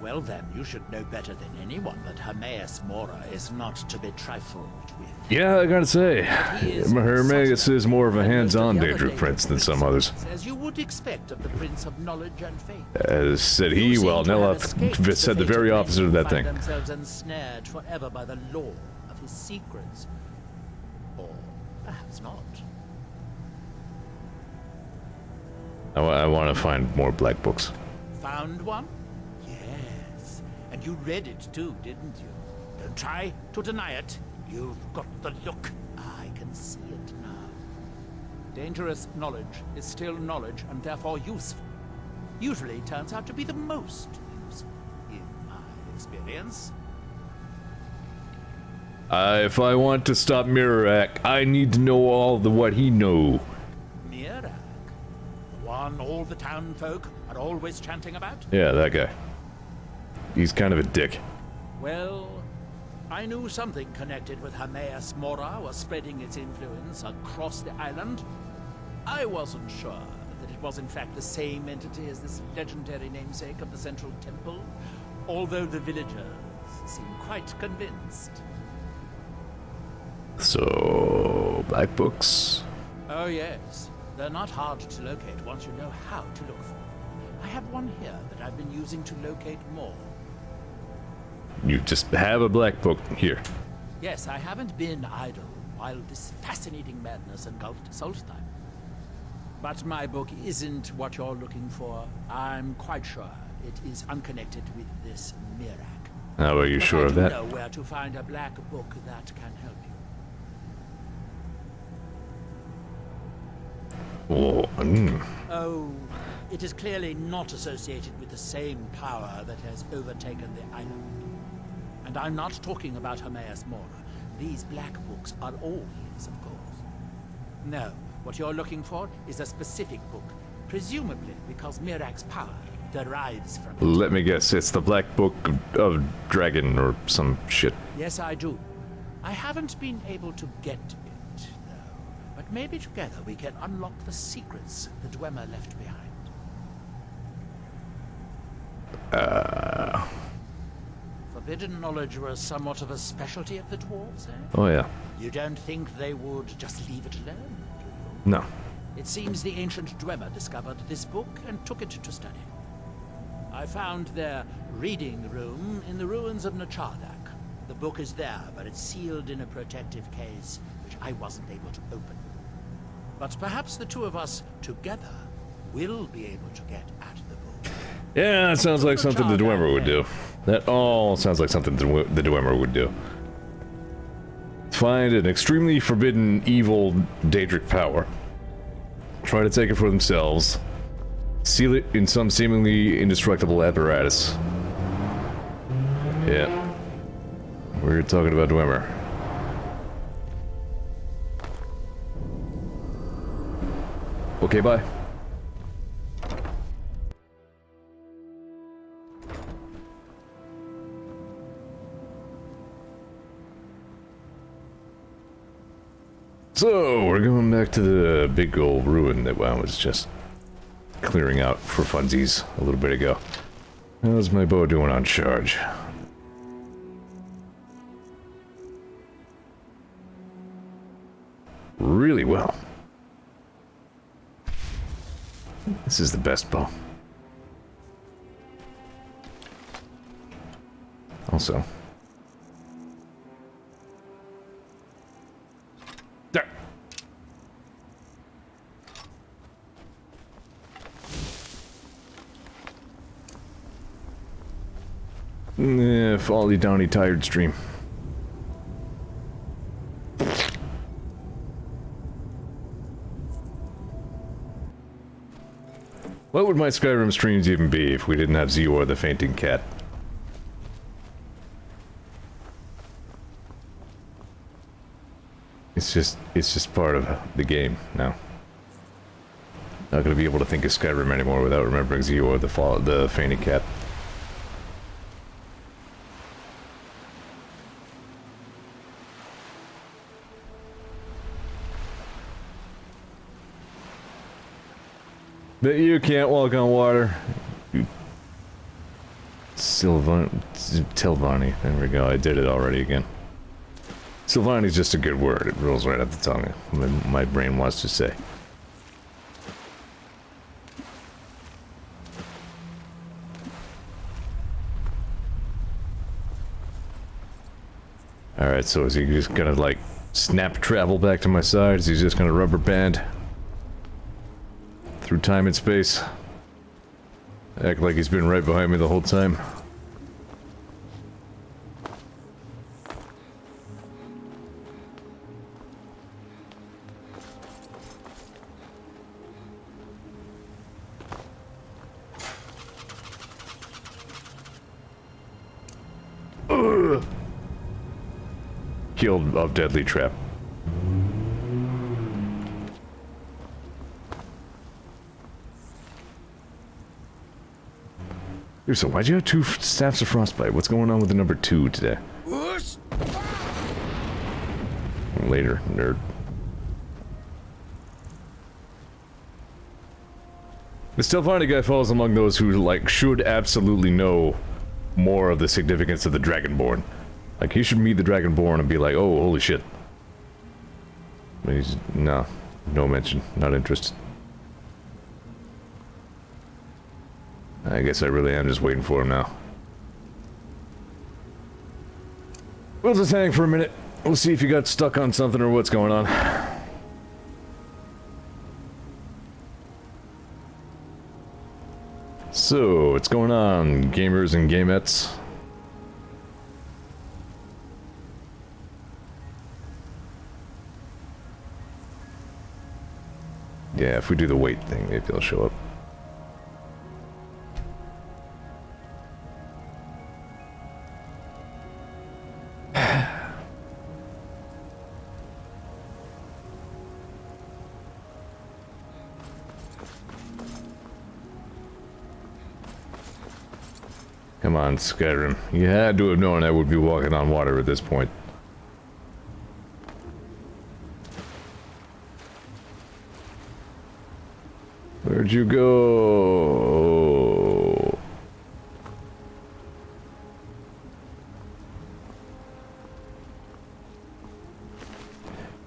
Well then, you should know better than anyone that Hermaeus Mora is not to be trifled with. Yeah, I gotta say, He is Hermaeus is more of a and most hands-on of the other danger prince than some others. As you would expect of the Prince of Knowledge and Faith. As said he, You well, seem to have Neleth escaped said the fate very of opposite of many that who thing. find themselves ensnared forever by the law of his secrets. Or perhaps not. I want to find more black books. Found one? Yes. And you read it too, didn't you? Don't try to deny it. You've got the look. I can see it now. Dangerous knowledge is still knowledge and therefore useful. Usually turns out to be the most useful, in my experience. If I want to stop Mirak, I need to know all the what he know. Mirak? The one all the town folk are always chanting about? Yeah, that guy. He's kind of a dick. Well, I knew something connected with Hermaeus Mora was spreading its influence across the island. I wasn't sure that it was in fact the same entity as this legendary namesake of the Central Temple, although the villagers seem quite convinced. So, black books? Oh yes, they're not hard to locate once you know how to look for them. I have one here that I've been using to locate more. You just have a black book here. Yes, I haven't been idle while this fascinating madness engulfed Solstheim. But my book isn't what you're looking for. I'm quite sure it is unconnected with this Mirak. How are you sure of I that? know where to find a black book that can help you. Oh, Oh, it is clearly not associated with the same power that has overtaken the island. And I'm not talking about Hermaeus Mora. These black books are all his, of course. No, what you're looking for is a specific book, presumably because Mirak's power derives from it. let me guess. It's the Black Book of Dragon or some shit. Yes, I do. I haven't been able to get it, though. But maybe together we can unlock the secrets the Dwemer left behind. Forbidden knowledge was somewhat of a specialty of the dwarves, eh? Oh yeah. You don't think they would just leave it alone, do you? No. It seems the ancient Dwemer discovered this book and took it to study. I found their reading room in the ruins of Nachardak. The book is there, but it's sealed in a protective case, which I wasn't able to open. But perhaps the two of us, together, will be able to get at the book. Yeah, that sounds like something the Dwemer would do. That all sounds like something the Dwemer would do. Find an extremely forbidden, evil Daedric power. Try to take it for themselves. Seal it in some seemingly indestructible apparatus. Yeah. We're talking about Dwemer. Okay, bye. So, we're going back to the big old ruin that I was just clearing out for funsies a little bit ago. How's my bow doing on charge? Really well. This is the best bow. Also. There. Folly Downy tired stream. What would my Skyrim streams even be if we didn't have Zeor the fainting cat? It's just part of the game now. Not gonna be able to think of Skyrim anymore without remembering Zeor the fainting cat. But you can't walk on water. Tilvani. There we go. I did it already again. Silvani's just a good word. It rolls right off the tongue. My brain wants to say. Alright, so is he just gonna, like, snap travel back to my side? Is he just gonna rubber band? Through time and space? Act like he's been right behind me the whole time? Ugh. Killed of deadly trap. So why'd you have 2 staffs of frostbite? What's going on with the number 2 today? Later, nerd. The Stelvani guy falls among those who, like, should absolutely know more of the significance of the Dragonborn. Like, he should meet the Dragonborn and be like, oh, holy shit. But he's, no mention, not interested. I guess I really am just waiting for him now. We'll just hang for a minute. We'll see if you got stuck on something or what's going on. So, what's going on, gamers and gamettes? Yeah, if we do the wait thing, maybe they'll show up. Come on, Skyrim. You had to have known I would be walking on water at this point. Where'd you go?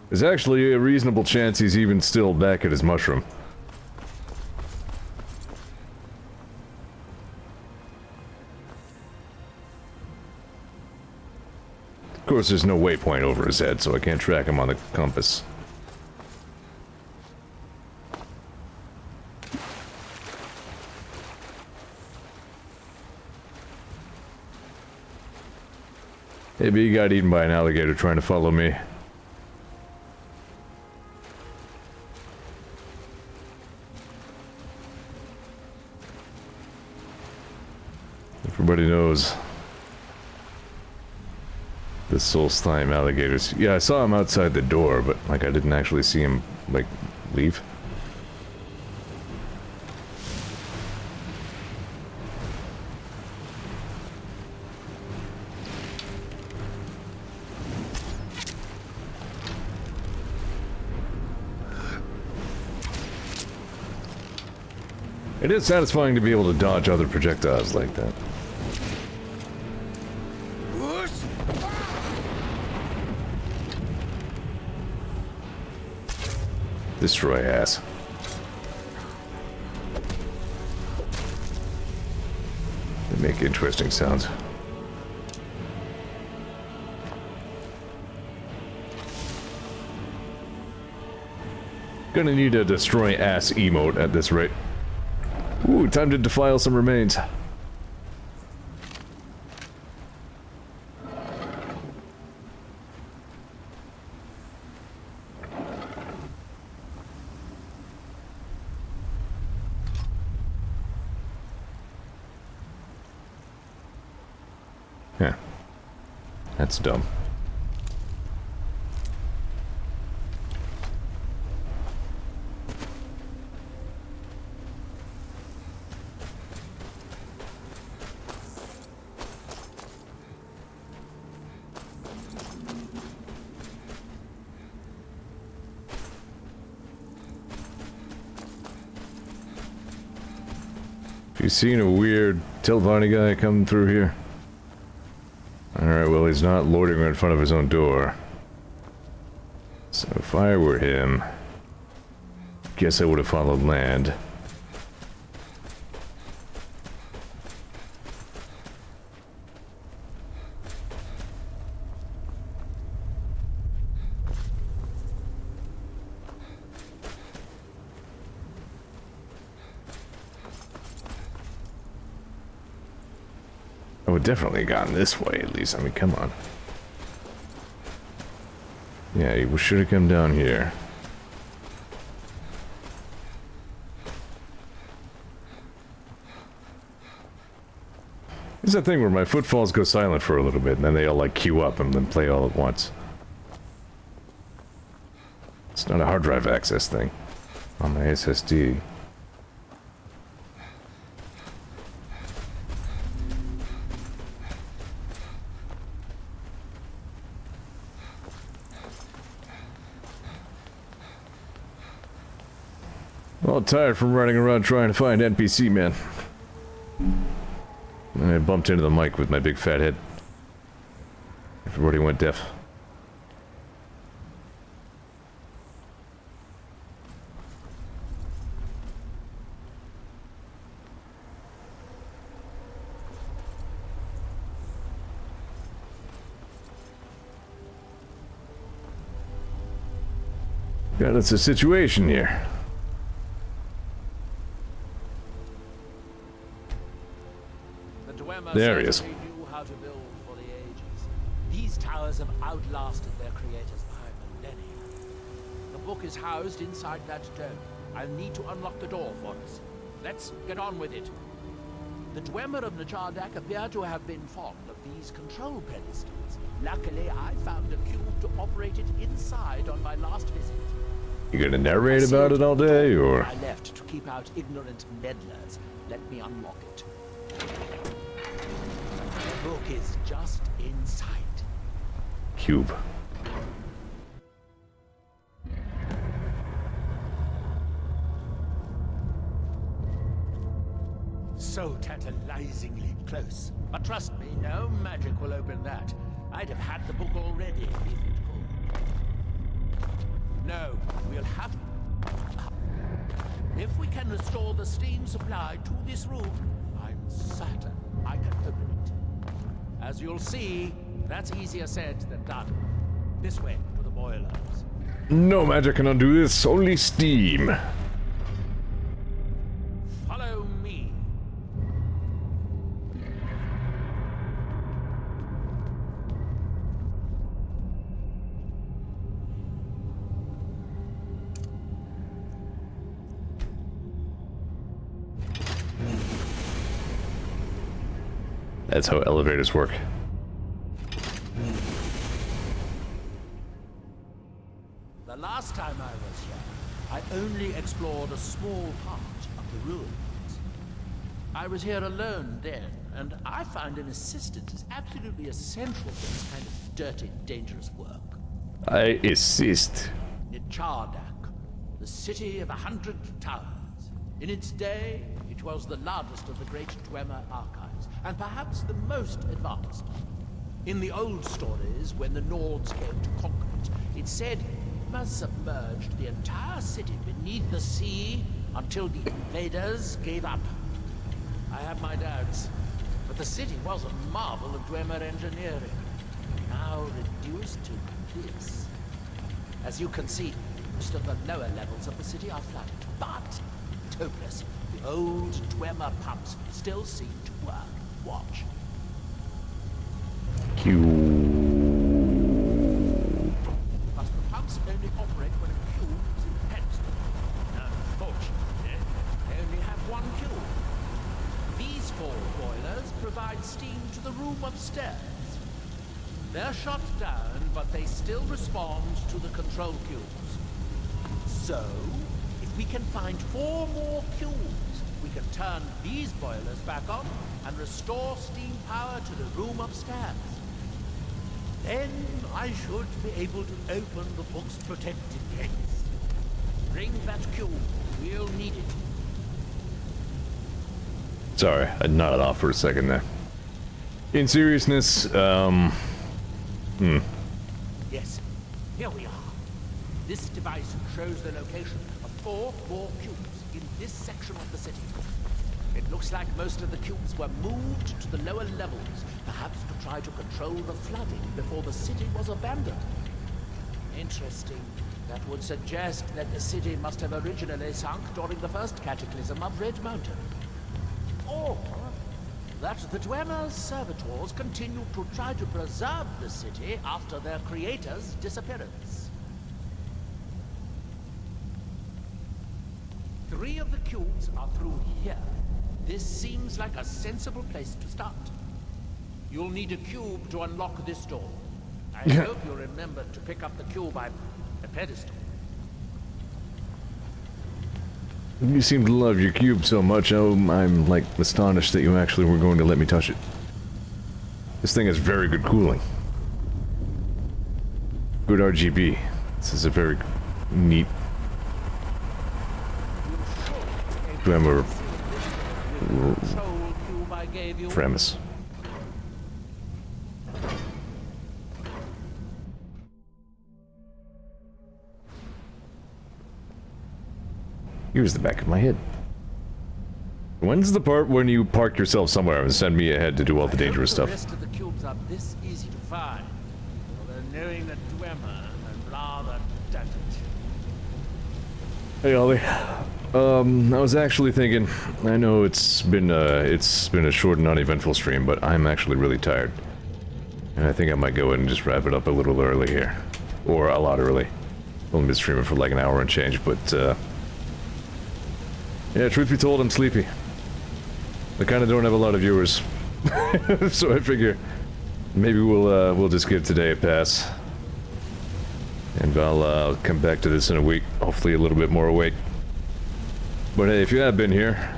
There's actually a reasonable chance he's even still back at his mushroom. Of course, there's no waypoint over his head, so I can't track him on the compass. Maybe he got eaten by an alligator trying to follow me. Everybody knows the Solstheim alligators. Yeah, I saw him outside the door, but like I didn't actually see him like leave. It is satisfying to be able to dodge other projectiles like that. Destroy ass. They make interesting sounds. Gonna need a destroy ass emote at this rate. Ooh, time to defile some remains. Yeah. That's dumb. Have you seen a weird Telvanni guy come through here? Alright, well he's not loitering in front of his own door. So if I were him, guess I would have followed land. I would definitely have gone this way, at least. I mean, come on. Yeah, you should have come down here. There's that thing where my footfalls go silent for a little bit, and then they all, like, queue up and then play all at once. It's not a hard drive access thing. On my SSD. All tired from running around trying to find NPC, man. I bumped into the mic with my big fat head. Everybody went deaf. Got us a situation here. The Dwemer There he is. certainly knew how to build for the ages. These towers have outlasted their creators by millennia. The book is housed inside that dome. I'll need to unlock the door for us. Let's get on with it. The Dwemer of Nachardak appear to have been fond of these control pedestals. Luckily, I found a cube to operate it inside on my last visit. You gonna narrate about it all day, or? I left to keep out ignorant meddlers. Let me unlock it. The book is just inside. Cube. So tantalizingly close. But trust me, no magic will open that. I'd have had the book already if it could. No, we'll have... If we can restore the steam supply to this room, I'm certain I can open it. As you'll see, that's easier said than done. This way, to the boilers. No magic can undo this, only steam. Follow me. That's how elevators work. The last time I was here, I only explored a small part of the ruins. I was here alone then, and I found an assistant is absolutely essential for this kind of dirty, dangerous work. I assist. Nachardak, the city of 100 towers. In its day, it was the largest of the great Dwemer archives, and perhaps the most advanced. In the old stories, when the Nords came to conquer it, it said it must submerged the entire city beneath the sea until the invaders gave up. I have my doubts, but the city was a marvel of Dwemer engineering, now reduced to this. As you can see, most of the lower levels of the city are flooded, but hopeless. The old Dwemer pumps still seem to work. Watch. Cube. But the pumps only operate when a cube is in the pedestal. Unfortunately, they only have one cube. These 4 boilers provide steam to the room upstairs. They're shut down, but they still respond to the control cubes. So, if we can find 4 more cubes, we can turn these boilers back on and restore steam power to the room upstairs. Then I should be able to open the book's protected gates. Bring that cube. We'll need it. Sorry, I nodded off for a second there. In seriousness, Yes, here we are. This device shows the location of 4 more cubes in this section of the city. It looks like most of the cubes were moved to the lower levels, perhaps to try to control the flooding before the city was abandoned. Interesting. That would suggest that the city must have originally sunk during the first cataclysm of Red Mountain. Or that the Dwemer's servitors continued to try to preserve the city after their creator's disappearance. 3 of the cubes are through here. This seems like a sensible place to start. You'll need a cube to unlock this door. I hope you'll remember to pick up the cube on the pedestal. you seem to love your cube so much, I'm like astonished that you actually were going to let me touch it. This thing has very good cooling. Good RGB. This is a very neat Dwemer premise. Here's the back of my head. When's the part when you park yourself somewhere and send me ahead to do all the dangerous stuff? The rest of the cubes are this easy to find. Although knowing that Dwemer, I'd rather doubt it. Hey Ollie. I was actually thinking, I know it's been a short and uneventful stream, but I'm actually really tired. And I think I might go ahead and just wrap it up a little early here. Or a lot early. Only been streaming for like an hour and change, but yeah, truth be told, I'm sleepy. I kinda don't have a lot of viewers. So I figure maybe we'll just give today a pass. And I'll come back to this in a week, hopefully a little bit more awake. But hey, if you have been here,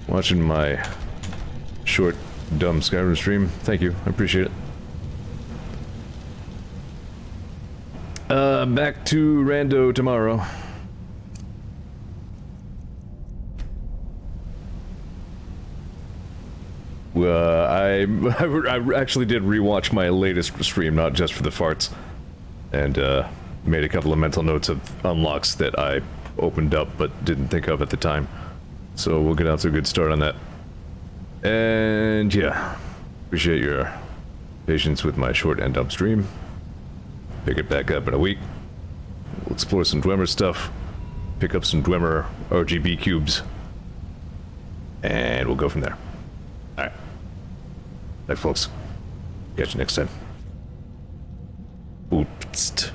watching my short, dumb Skyrim stream, thank you, I appreciate it. Back to Rando tomorrow. I actually did rewatch my latest stream, not just for the farts. And made a couple of mental notes of unlocks that I opened up but didn't think of at the time. So we'll get out to a good start on that. And yeah, appreciate your patience with my short and dumb stream. Pick it back up in a week. We'll explore some Dwemer stuff. Pick up some Dwemer RGB cubes. And we'll go from there. Alright. Bye folks. Catch you next time. Oopst.